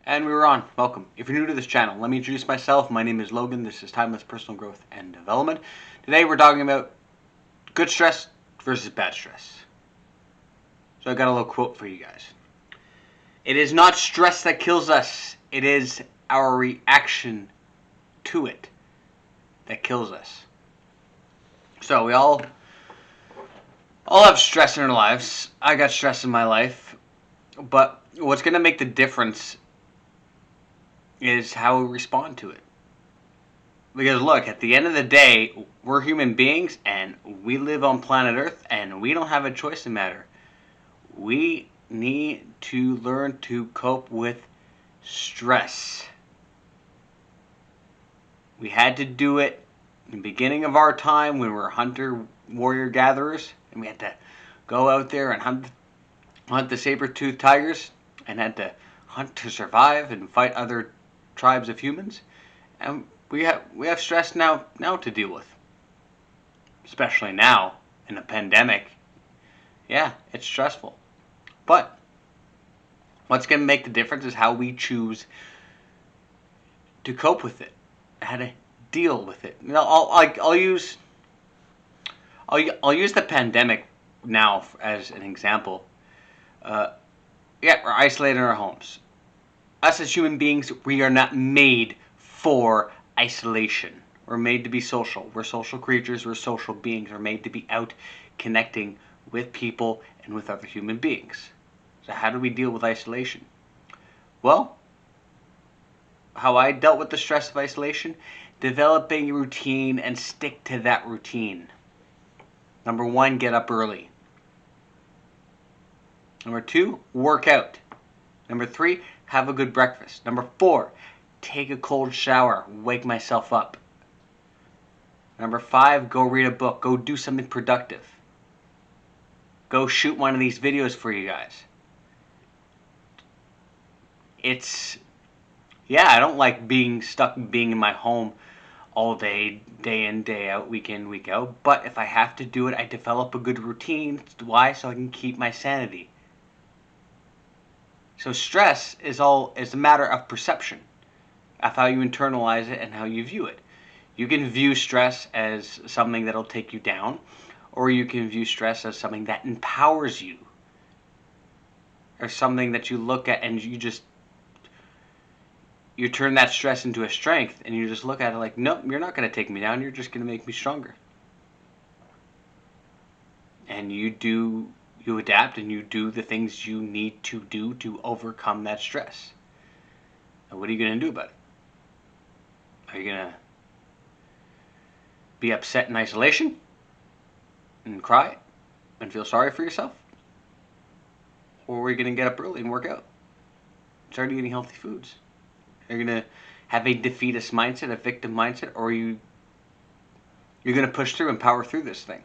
And we were on. Welcome. If you're new to this channel, let me introduce myself. My name is Logan. This is Timeless Personal Growth and Development. Today we're talking about good stress versus bad stress. So I got a little quote for you guys. It is not stress that kills us. It is our reaction to it that kills us. So we all have stress in our lives. I got stress in my life. But what's going to make the difference is how we respond to it. Because look, at the end of the day, we're human beings and we live on planet Earth and we don't have a choice in the matter. We need to learn to cope with stress. We had to do it in the beginning of our time when we were hunter warrior gatherers, and we had to go out there and hunt the saber-toothed tigers and had to hunt to survive and fight other tribes of humans, and we have stress now to deal with, especially now in a pandemic. Yeah, it's stressful, but what's going to make the difference is how we choose to cope with it, how to deal with it. I'll use the pandemic now as an example. We're isolated in our homes. Us as human beings, we are not made for isolation. We're made to be social. We're social creatures. We're social beings. We're made to be out connecting with people and with other human beings. So how do we deal with isolation? Well, how I dealt with the stress of isolation, developing a routine and stick to that routine. Number 1, get up early. Number 2, work out. Number 3, have a good breakfast. Number 4, take a cold shower, wake myself up. Number 5, go read a book, go do something productive. Go shoot one of these videos for you guys. I don't like being in my home all day, day in, day out, week in, week out. But if I have to do it, I develop a good routine. Why? So I can keep my sanity. So stress is a matter of perception, of how you internalize it and how you view it. You can view stress as something that'll take you down, or you can view stress as something that empowers you, or something that you look at and you turn that stress into a strength, and you just look at it like, nope, you're not going to take me down, you're just going to make me stronger. And you adapt and you do the things you need to do to overcome that stress. And what are you going to do about it? Are you going to be upset in isolation and cry and feel sorry for yourself? Or are you going to get up early and work out? Start eating healthy foods? Are you going to have a defeatist mindset, a victim mindset, or you're going to push through and power through this thing?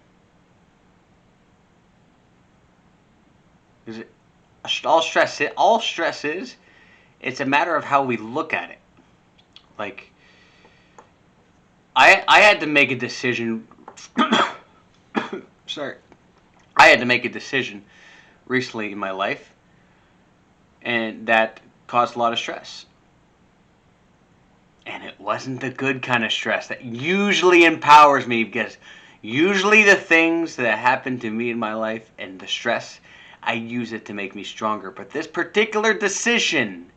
Because all stress is, it's a matter of how we look at it. Like, I had to make a decision. Sorry. I had to make a decision recently in my life, and that caused a lot of stress. And it wasn't the good kind of stress that usually empowers me, because usually the things that happen to me in my life and the stress, I use it to make me stronger. But this particular decision,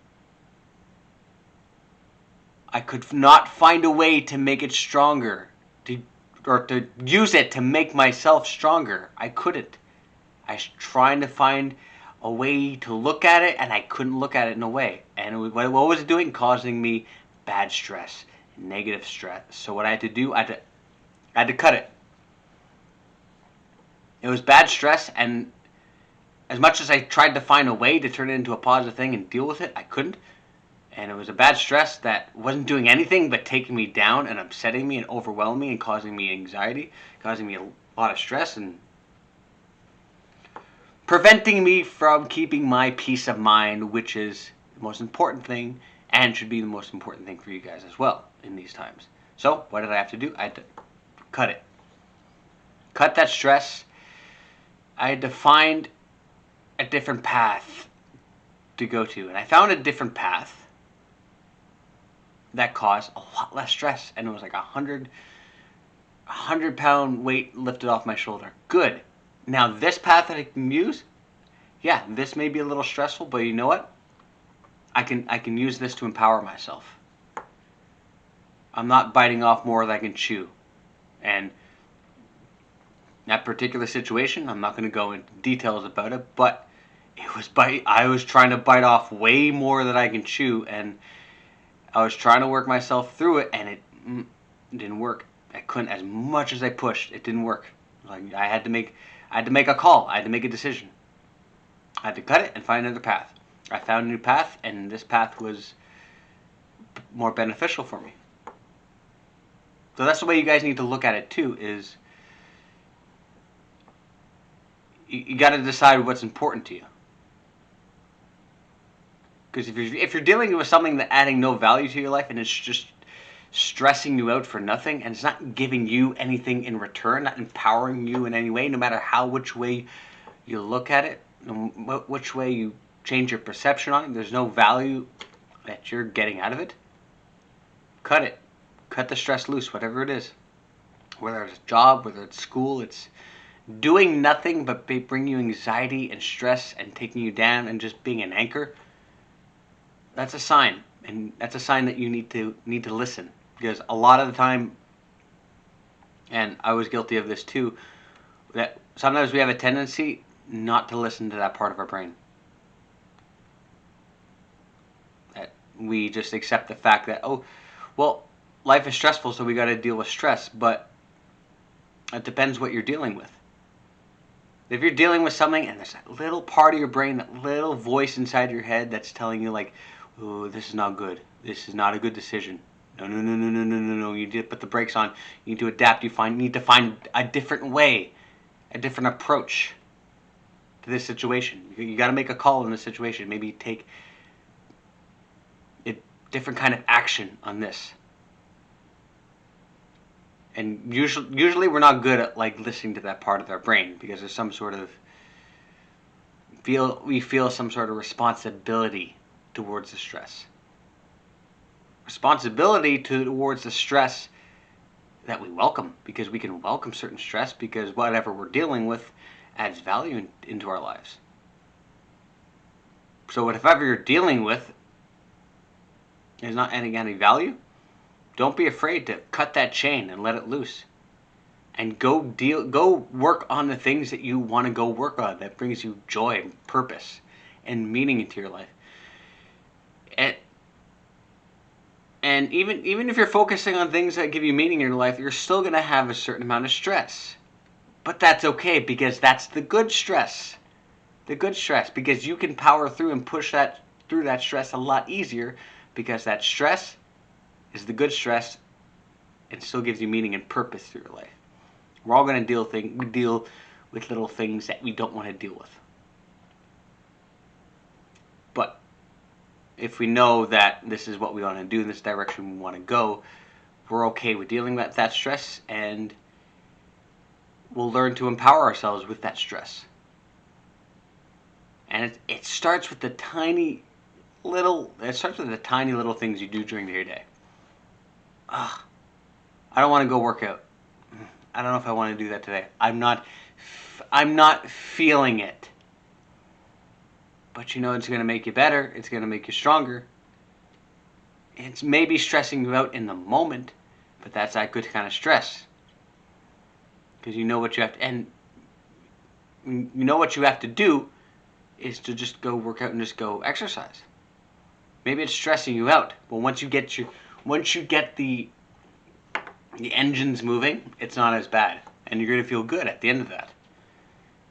I could not find a way to make it stronger, or to use it to make myself stronger. I couldn't. I was trying to find a way to look at it, and I couldn't look at it in a way. And what was it doing? Causing me bad stress, negative stress. So what I had to do, I had to cut it. It was bad stress, and as much as I tried to find a way to turn it into a positive thing and deal with it, I couldn't. And it was a bad stress that wasn't doing anything but taking me down and upsetting me and overwhelming me and causing me anxiety, causing me a lot of stress, and preventing me from keeping my peace of mind, which is the most important thing and should be the most important thing for you guys as well in these times. So what did I have to do? I had to cut it. Cut that stress. I had to find a different path to go to. And I found a different path that caused a lot less stress, and it was like 100-pound weight lifted off my shoulder. Good. Now this path that I can use, yeah, this may be a little stressful, but you know what? I can use this to empower myself. I'm not biting off more than I can chew. And that particular situation, I'm not going to go into details about it, but I was trying to bite off way more than I can chew, and I was trying to work myself through it, and it didn't work. I couldn't, as much as I pushed, it didn't work. Like I had to make a call. I had to make a decision. I had to cut it and find another path. I found a new path, and this path was more beneficial for me. So that's the way you guys need to look at it too, is you got to decide what's important to you. Because if you're dealing with something that's adding no value to your life, and it's just stressing you out for nothing, and it's not giving you anything in return, not empowering you in any way, no matter which way you look at it, which way you change your perception on it, there's no value that you're getting out of it, cut it. Cut the stress loose, whatever it is. Whether it's a job, whether it's school, it's doing nothing but bring you anxiety and stress and taking you down and just being an anchor. That's a sign, and that's a sign that you need to listen, because a lot of the time, and I was guilty of this too, that sometimes we have a tendency not to listen to that part of our brain. That we just accept the fact that, oh, well, life is stressful, so we got to deal with stress, but it depends what you're dealing with. If you're dealing with something and there's that little part of your brain, that little voice inside your head that's telling you like, oh, this is not good. This is not a good decision. No. You need to put the brakes on. You need to adapt. You need to find a different way, a different approach to this situation. You got to make a call in this situation. Maybe take a different kind of action on this. And usually we're not good at like listening to that part of our brain, because there's some sort of we feel some sort of responsibility towards the stress. Responsibility towards the stress that we welcome, because we can welcome certain stress because whatever we're dealing with adds value into our lives. So whatever you're dealing with is not adding any value, don't be afraid to cut that chain and let it loose. And go work on the things that you want to go work on, that brings you joy and purpose and meaning into your life. And even if you're focusing on things that give you meaning in your life, you're still going to have a certain amount of stress. But that's okay, because that's the good stress. The good stress, because you can power through and push through that stress a lot easier, because that stress is the good stress. It still gives you meaning and purpose through your life. We're all going to deal with little things that we don't want to deal with. But if we know that this is what we want to do, in this direction we want to go, we're okay with dealing with that stress, and we'll learn to empower ourselves with that stress. And it starts with the tiny little things you do during your day. I don't want to go work out. I don't know if I want to do that today. I'm not feeling it. But you know it's going to make you better. It's going to make you stronger. It's maybe stressing you out in the moment, but that's that good kind of stress. Because you know what you have to, and you know what you have to do is to just go work out and just go exercise. Maybe it's stressing you out, but once you get the engines moving, it's not as bad, and you're going to feel good at the end of that.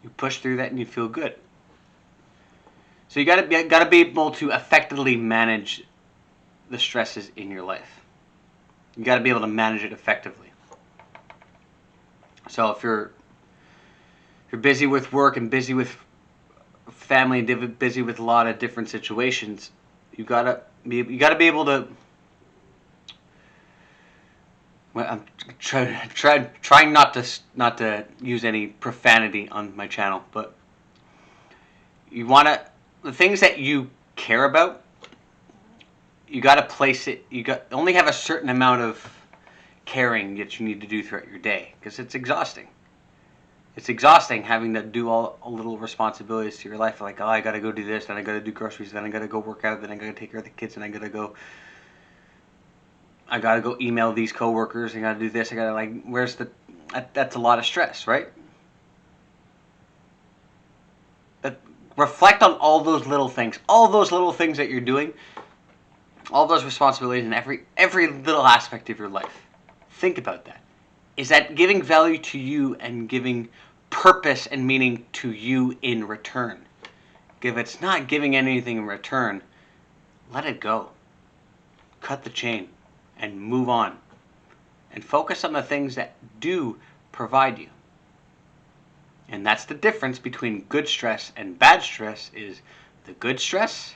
You push through that and you feel good. So you got to be able to effectively manage the stresses in your life. You got to be able to manage it effectively. So if you're busy with work and busy with family and busy with a lot of different situations, you got to be able to. Well, I'm trying not to use any profanity on my channel, but the things that you care about, you got to place it. You only have a certain amount of caring that you need to do throughout your day, because it's exhausting. It's exhausting having to do all little responsibilities to your life. Like, oh, I got to go do this, then I got to do groceries, then I got to go work out, then I got to take care of the kids, and I got to go email these coworkers, I got to do this, I got to, like, that's a lot of stress, right? But reflect on all those little things that you're doing, all those responsibilities in every little aspect of your life. Think about that. Is that giving value to you and giving purpose and meaning to you in return? If it's not giving anything in return, let it go. Cut the chain and move on. And focus on the things that do provide you. And that's the difference between good stress and bad stress. Is the good stress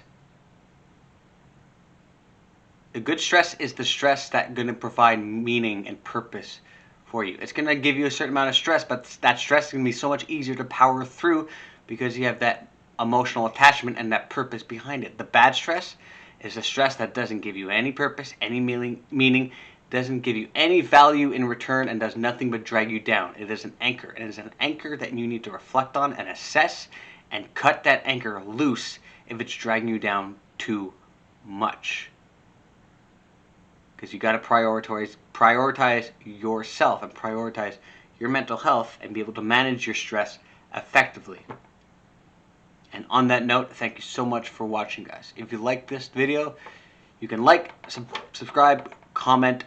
is the stress that's going to provide meaning and purpose for you. It's going to give you a certain amount of stress, but that stress is going to be so much easier to power through because you have that emotional attachment and that purpose behind it. The bad stress is a stress that doesn't give you any purpose, any meaning, doesn't give you any value in return, and does nothing but drag you down. It is an anchor. It is an anchor that you need to reflect on and assess and cut that anchor loose if it's dragging you down too much. Because you got to prioritize yourself and prioritize your mental health and be able to manage your stress effectively. And on that note, thank you so much for watching, guys. If you like this video, you can like, subscribe, comment,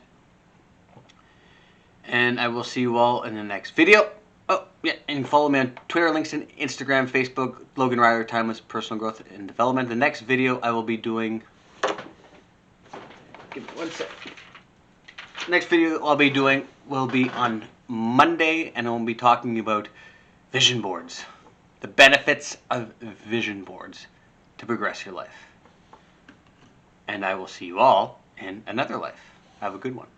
and I will see you all in the next video. Oh, yeah, and follow me on Twitter, LinkedIn, Instagram, Facebook, Logan Ryder, Timeless Personal Growth and Development. The next video I will be doing... Give me 1 sec. Next video I'll be doing will be on Monday, and I'll be talking about vision boards. The benefits of vision boards to progress your life. And I will see you all in another life. Have a good one.